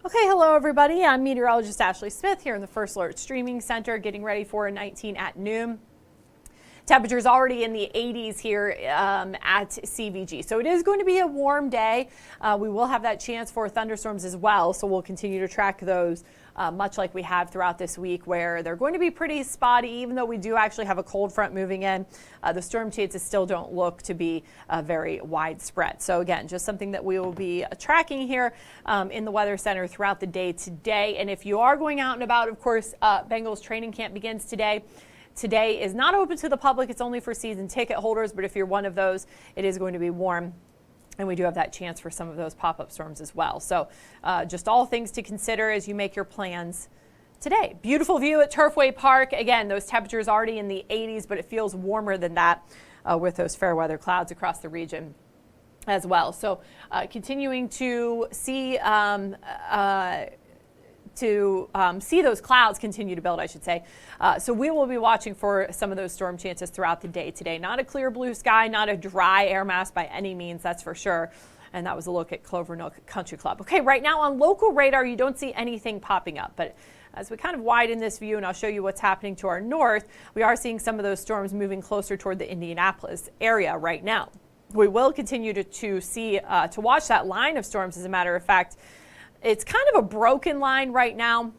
Okay, hello everybody. I'm meteorologist Ashley Smith here in the First Alert Streaming Center, getting ready for 19 at noon. Temperatures already in the 80s here at CVG. So it is going to be a warm day. We will have that chance for thunderstorms as well. So we'll continue to track those much like we have throughout this week, where they're going to be pretty spotty. Even though we do actually have a cold front moving in, the storm chances still don't look to be very widespread. So again, just something that we will be tracking here in the Weather Center throughout the day today. And if you are going out and about, of course, Bengals training camp begins today. Today is not open to the public. It's only for season ticket holders. But if you're one of those, it is going to be warm. And we do have that chance for some of those pop-up storms as well. So just all things to consider as you make your plans today. Beautiful view at Turfway Park. Again, those temperatures already in the 80s, but it feels warmer than that with those fair weather clouds across the region as well. So continuing to see see those clouds continue to build, I should say. So we will be watching for some of those storm chances throughout the day today. Not a clear blue sky, not a dry air mass by any means, that's for sure. And that was a look at Clover Nook Country Club. Okay, right now on local radar, you don't see anything popping up. But as we kind of widen this view, and I'll show you what's happening to our north, we are seeing some of those storms moving closer toward the Indianapolis area right now. We will continue to watch that line of storms. As a matter of fact, it's kind of a broken line right now.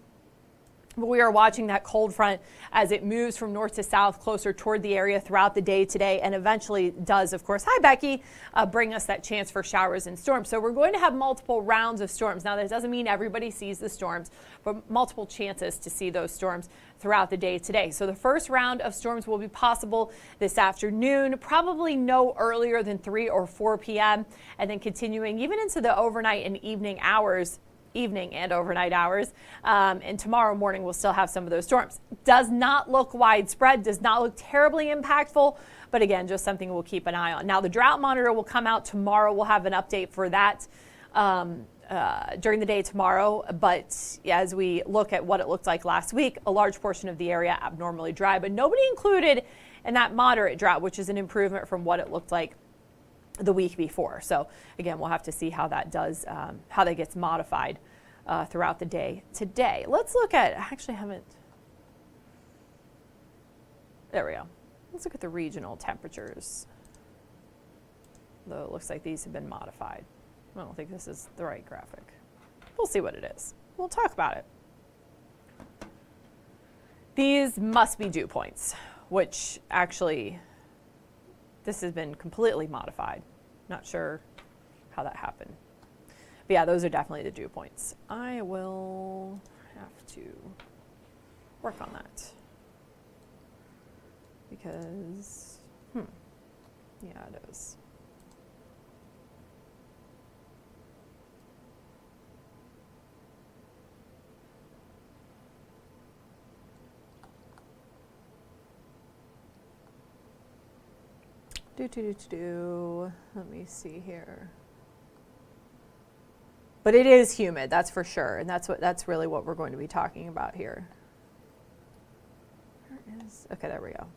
We are watching that cold front as it moves from north to south closer toward the area throughout the day today, and eventually does, of course, hi Becky, bring us that chance for showers and storms. So we're going to have multiple rounds of storms. Now that doesn't mean everybody sees the storms, but multiple chances to see those storms throughout the day today. So the first round of storms will be possible this afternoon, probably no earlier than 3 or 4 p.m. and then continuing even into the overnight and evening and overnight hours. And tomorrow morning, we'll still have some of those storms. Does not look widespread, does not look terribly impactful, but again, just something we'll keep an eye on. Now, the drought monitor will come out tomorrow. We'll have an update for that during the day tomorrow. But as we look at what it looked like last week, a large portion of the area abnormally dry, but nobody included in that moderate drought, which is an improvement from what it looked like the week before. So again, we'll have to see how that does, how that gets modified throughout the day today. Let's look at, I actually haven't, there we go. Let's look at the regional temperatures. Though it looks like these have been modified. I don't think this is the right graphic. We'll see what it is. We'll talk about it. These must be dew points, which actually, this has been completely modified. Not sure how that happened. But yeah, those are definitely the dew points. I will have to work on that. Because, yeah, it is. Let me see here. But it is humid, that's for sure, and that's really what we're going to be talking about here. Where is, okay, there we go.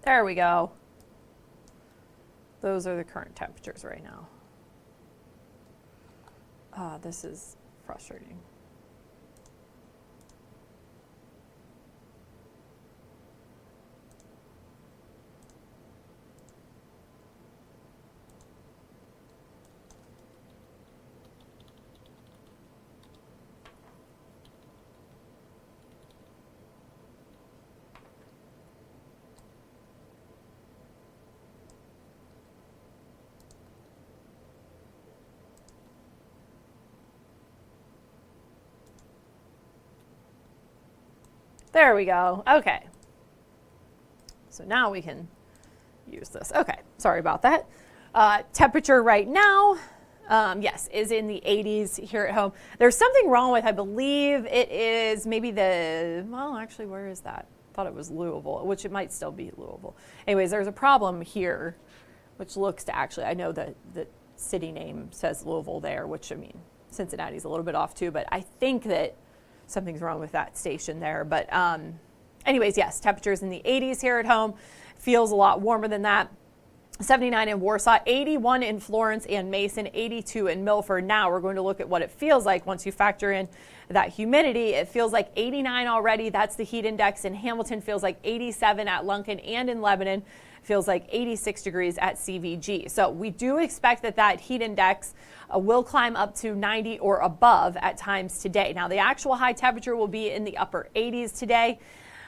There we go. Those are the current temperatures right now. This is frustrating. There we go. Okay. So now we can use this. Okay, sorry about that. Temperature right now, yes, is in the 80s here at home. There's something wrong with, I believe it is maybe well, actually, where is that? I thought it was Louisville, which it might still be Louisville. Anyways, there's a problem here which looks to actually, I know that the city name says Louisville there, which, I mean, Cincinnati's a little bit off too, but I think that something's wrong with that station there. But anyways, yes, temperatures in the 80s here at home. Feels a lot warmer than that. 79 in Warsaw, 81 in Florence and Mason, 82 in Milford. Now we're going to look at what it feels like once you factor in that humidity. It feels like 89 already. That's the heat index in Hamilton. Feels like 87 at Lunken and in Lebanon. Feels like 86 degrees at CVG. So we do expect that heat index will climb up to 90 or above at times today. Now the actual high temperature will be in the upper 80s today.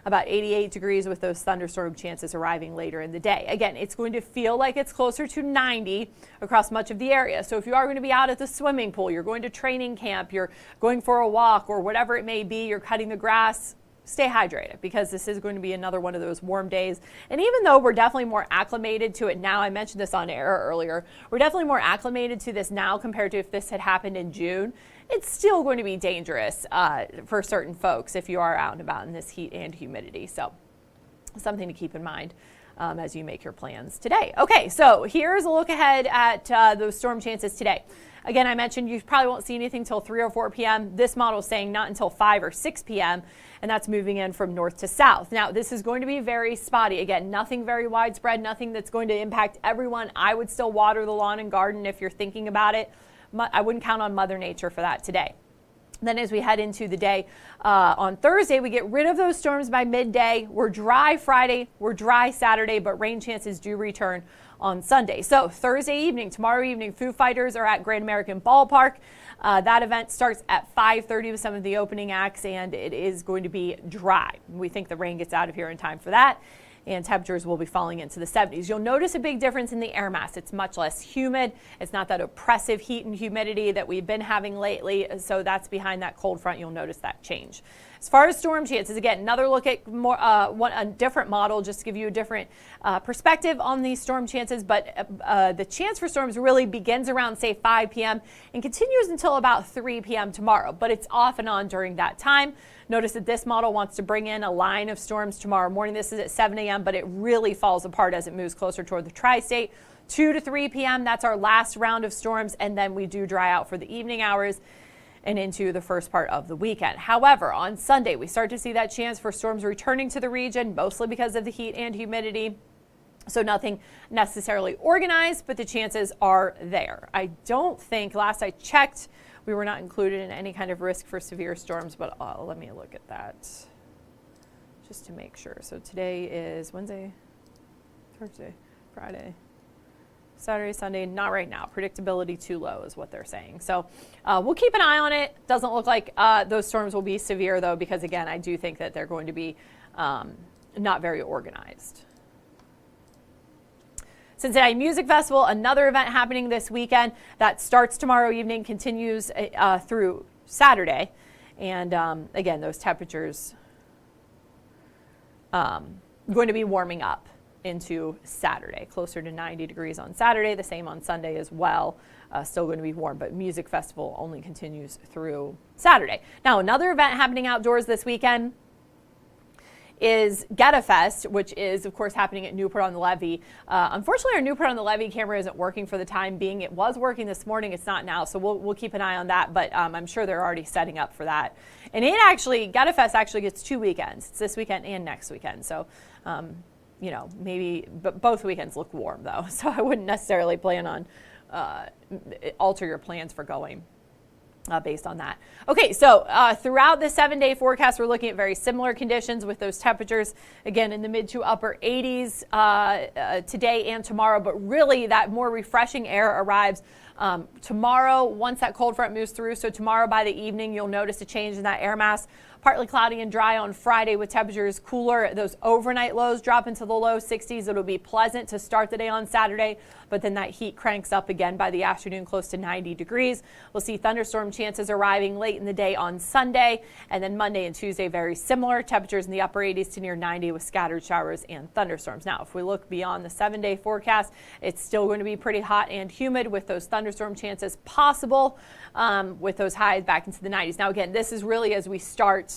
About 88 degrees with those thunderstorm chances arriving later in the day. Again, it's going to feel like it's closer to 90 across much of the area. So if you are going to be out at the swimming pool, you're going to training camp, you're going for a walk or whatever it may be, you're cutting the grass, stay hydrated because this is going to be another one of those warm days. And even though we're definitely more acclimated to it now, I mentioned this on air earlier, we're definitely more acclimated to this now compared to if this had happened in June. It's still going to be dangerous for certain folks if you are out and about in this heat and humidity. So something to keep in mind as you make your plans today. Okay, so here's a look ahead at those storm chances today. Again, I mentioned you probably won't see anything till 3 or 4 p.m. This model is saying not until 5 or 6 p.m., and that's moving in from north to south. Now, this is going to be very spotty. Again, nothing very widespread, nothing that's going to impact everyone. I would still water the lawn and garden if you're thinking about it. I wouldn't count on Mother Nature for that today. Then as we head into the day, on Thursday, we get rid of those storms by midday. We're dry Friday, we're dry Saturday, but rain chances do return on Sunday. So Thursday evening, tomorrow evening, Foo Fighters are at Great American Ballpark. That event starts at 5:30 with some of the opening acts, and it is going to be dry. We think the rain gets out of here in time for that, and temperatures will be falling into the 70s. You'll notice a big difference in the air mass. It's much less humid. It's not that oppressive heat and humidity that we've been having lately. So that's behind that cold front. You'll notice that change. As far as storm chances, again, another look at more a different model, just to give you a different perspective on these storm chances. But the chance for storms really begins around, say, 5 p.m. and continues until about 3 p.m. tomorrow. But it's off and on during that time. Notice that this model wants to bring in a line of storms tomorrow morning. This is at 7 a.m., but it really falls apart as it moves closer toward the tri-state. 2 to 3 p.m., that's our last round of storms, and then we do dry out for the evening hours and into the first part of the weekend. However, on Sunday, we start to see that chance for storms returning to the region, mostly because of the heat and humidity. So nothing necessarily organized, but the chances are there. I don't think, last I checked, we were not included in any kind of risk for severe storms, but let me look at that just to make sure. So today is Wednesday, Thursday, Friday, Saturday, Sunday, not right now. Predictability too low is what they're saying. So we'll keep an eye on it. Doesn't look like those storms will be severe, though, because, again, I do think that they're going to be not very organized. Cincinnati Music Festival, another event happening this weekend that starts tomorrow evening, continues through Saturday. And again, those temperatures going to be warming up into Saturday, closer to 90 degrees on Saturday, the same on Sunday as well. Still going to be warm, but Music Festival only continues through Saturday. Now, another event happening outdoors this weekend is Getta Fest, which is, of course, happening at Newport on the Levee. Unfortunately, our Newport on the Levee camera isn't working for the time being. It was working this morning. It's not now, so we'll keep an eye on that, but I'm sure they're already setting up for that. And Getta Fest actually gets 2 weekends. It's this weekend and next weekend, so you know, maybe, but both weekends look warm, though, so I wouldn't necessarily plan on alter your plans for going based on that. Okay, so throughout the 7-day forecast, we're looking at very similar conditions with those temperatures, again, in the mid to upper 80s today and tomorrow, but really that more refreshing air arrives tomorrow once that cold front moves through. So tomorrow by the evening, you'll notice a change in that air mass. Partly cloudy and dry on Friday with temperatures cooler. Those overnight lows drop into the low 60s. It'll be pleasant to start the day on Saturday, but then that heat cranks up again by the afternoon, close to 90 degrees. We'll see thunderstorm chances arriving late in the day on Sunday, and then Monday and Tuesday very similar. Temperatures in the upper 80s to near 90 with scattered showers and thunderstorms. Now, if we look beyond the 7-day forecast, it's still going to be pretty hot and humid with those thunderstorm chances possible with those highs back into the 90s. Now, again, this is really as we start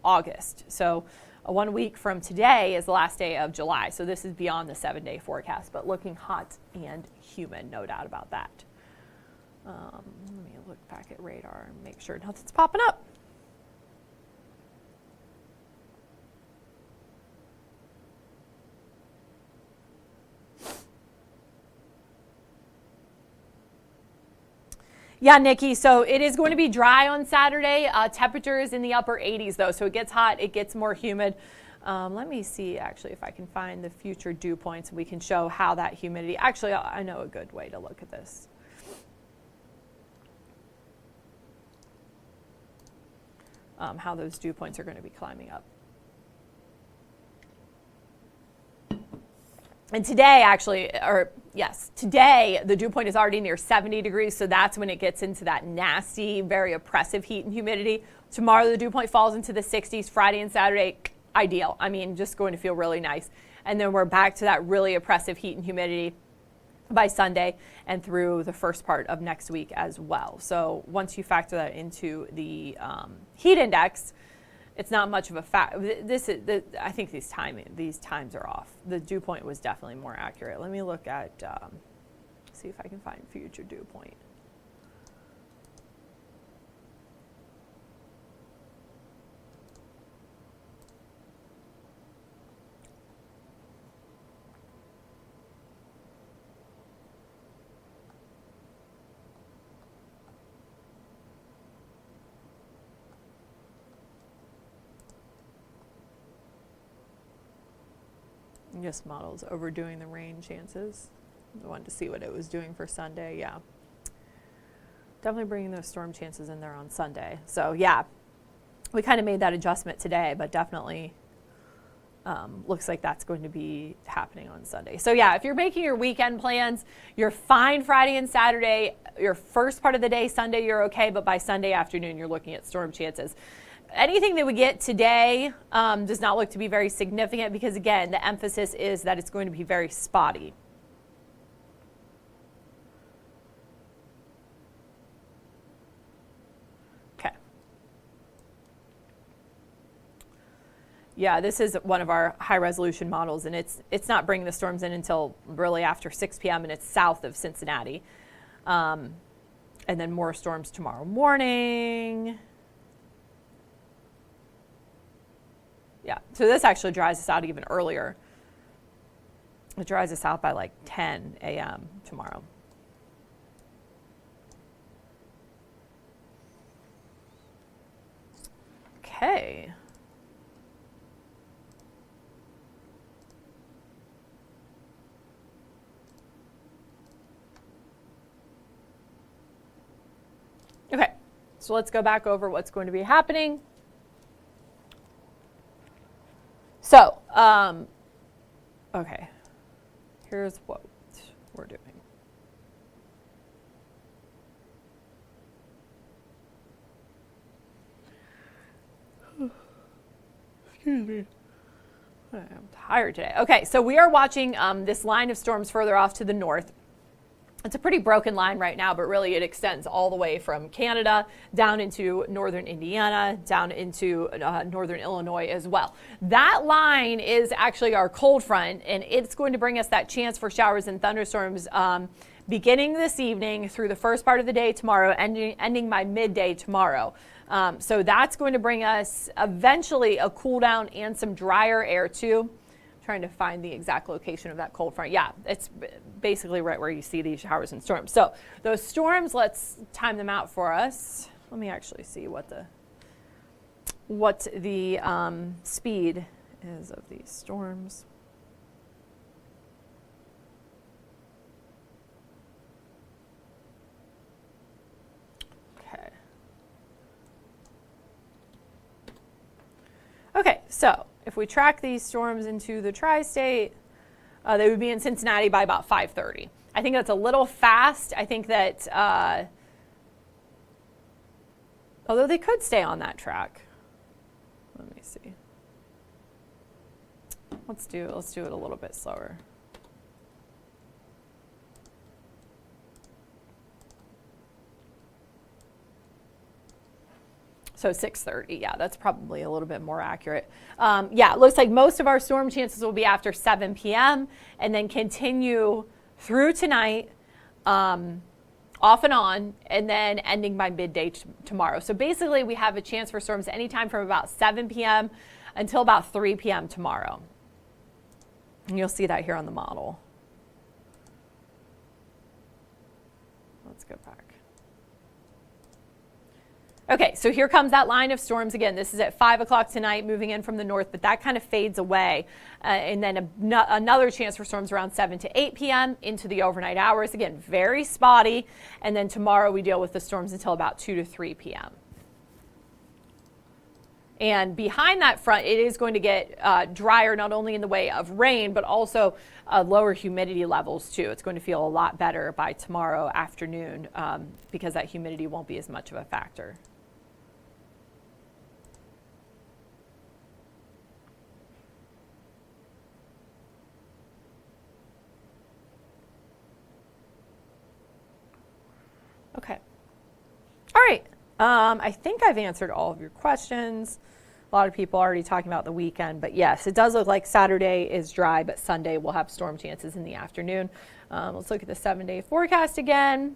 August. So 1 week from today is the last day of July. So this is beyond the 7-day forecast, but looking hot and humid, no doubt about that. Let me look back at radar and make sure nothing's popping up. Yeah, Nikki, so it is going to be dry on Saturday. Temperatures in the upper 80s, though, so it gets hot, it gets more humid. Let me see, actually, if I can find the future dew points. We can show how that humidity, actually, I know a good way to look at this. How those dew points are going to be climbing up. And today, actually, today the dew point is already near 70 degrees, so that's when it gets into that nasty, very oppressive heat and humidity. Tomorrow, the dew point falls into the 60s. Friday and Saturday, ideal. I mean, just going to feel really nice. And then we're back to that really oppressive heat and humidity by Sunday and through the first part of next week as well. So once you factor that into the heat index, it's not much of a fact. I think these times are off. The dew point was definitely more accurate. Let me look at, see if I can find future dew point. Just models overdoing the rain chances. I wanted to see what it was doing for Sunday. Yeah, definitely bringing those storm chances in there on Sunday. So yeah, we kind of made that adjustment today, but definitely looks like that's going to be happening on Sunday. So yeah, if you're making your weekend plans, you're fine Friday and Saturday. Your first part of the day, Sunday, you're okay, but by Sunday afternoon, you're looking at storm chances. Anything that we get today does not look to be very significant because, again, the emphasis is that it's going to be very spotty. Okay. Yeah, this is one of our high-resolution models, and it's not bringing the storms in until really after 6 p.m., and it's south of Cincinnati. And then more storms tomorrow morning. Yeah, so this actually dries us out even earlier. It dries us out by like 10 a.m. tomorrow. Okay. Okay, so let's go back over what's going to be happening. So, okay, here's what we're doing. Excuse me. I'm tired today. Okay, so we are watching this line of storms further off to the north. It's a pretty broken line right now, but really it extends all the way from Canada down into northern Indiana, down into northern Illinois as well. That line is actually our cold front, and it's going to bring us that chance for showers and thunderstorms beginning this evening through the first part of the day tomorrow, ending by midday tomorrow. So that's going to bring us eventually a cool down and some drier air too. Trying to find the exact location of that cold front. Yeah, it's basically right where you see these showers and storms. So those storms, let's time them out for us. Let me actually see what the speed is of these storms. Okay. Okay, so if we track these storms into the tri-state, they would be in Cincinnati by about 5:30. I think that's a little fast. I think that, although they could stay on that track. Let me see. Let's do it a little bit slower. So 6:30, yeah, that's probably a little bit more accurate. Yeah, it looks like most of our storm chances will be after 7 p.m. and then continue through tonight, off and on, and then ending by midday tomorrow. So basically, we have a chance for storms anytime from about 7 p.m. until about 3 p.m. tomorrow. And you'll see that here on the model. Let's go back. Okay, so here comes that line of storms again. This is at 5 o'clock tonight, moving in from the north, but that kind of fades away. And then another chance for storms around 7 to 8 p.m. into the overnight hours. Again, very spotty. And then tomorrow we deal with the storms until about 2 to 3 p.m. And behind that front, it is going to get drier, not only in the way of rain, but also lower humidity levels too. It's going to feel a lot better by tomorrow afternoon because that humidity won't be as much of a factor. Okay. All right. I think I've answered all of your questions. A lot of people are already talking about the weekend, but yes, it does look like Saturday is dry, but Sunday we'll have storm chances in the afternoon. Let's look at the 7-day forecast again.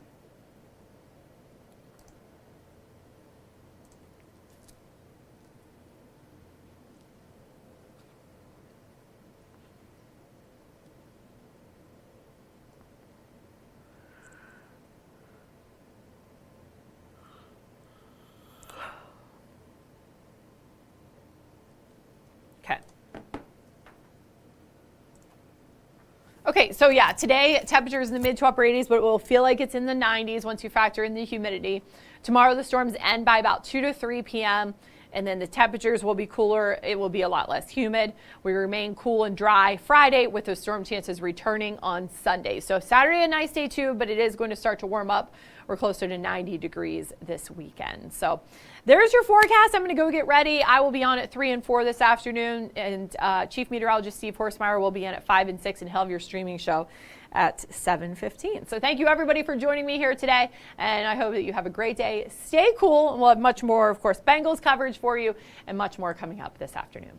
Okay, so yeah, today temperatures in the mid to upper 80s, but it will feel like it's in the 90s once you factor in the humidity. Tomorrow the storms end by about 2 to 3 p.m. and then the temperatures will be cooler. It will be a lot less humid. We remain cool and dry Friday with the storm chances returning on Sunday. So Saturday a nice day too, but it is going to start to warm up. We're closer to 90 degrees this weekend. So there's your forecast. I'm going to go get ready. I will be on at 3 and 4 this afternoon, and Chief Meteorologist Steve Horsemeyer will be in at 5 and 6, and he'll have your streaming show at 7:15. So thank you everybody for joining me here today, and I hope that you have a great day. Stay cool, and we'll have much more, of course, Bengals coverage for you and much more coming up this afternoon.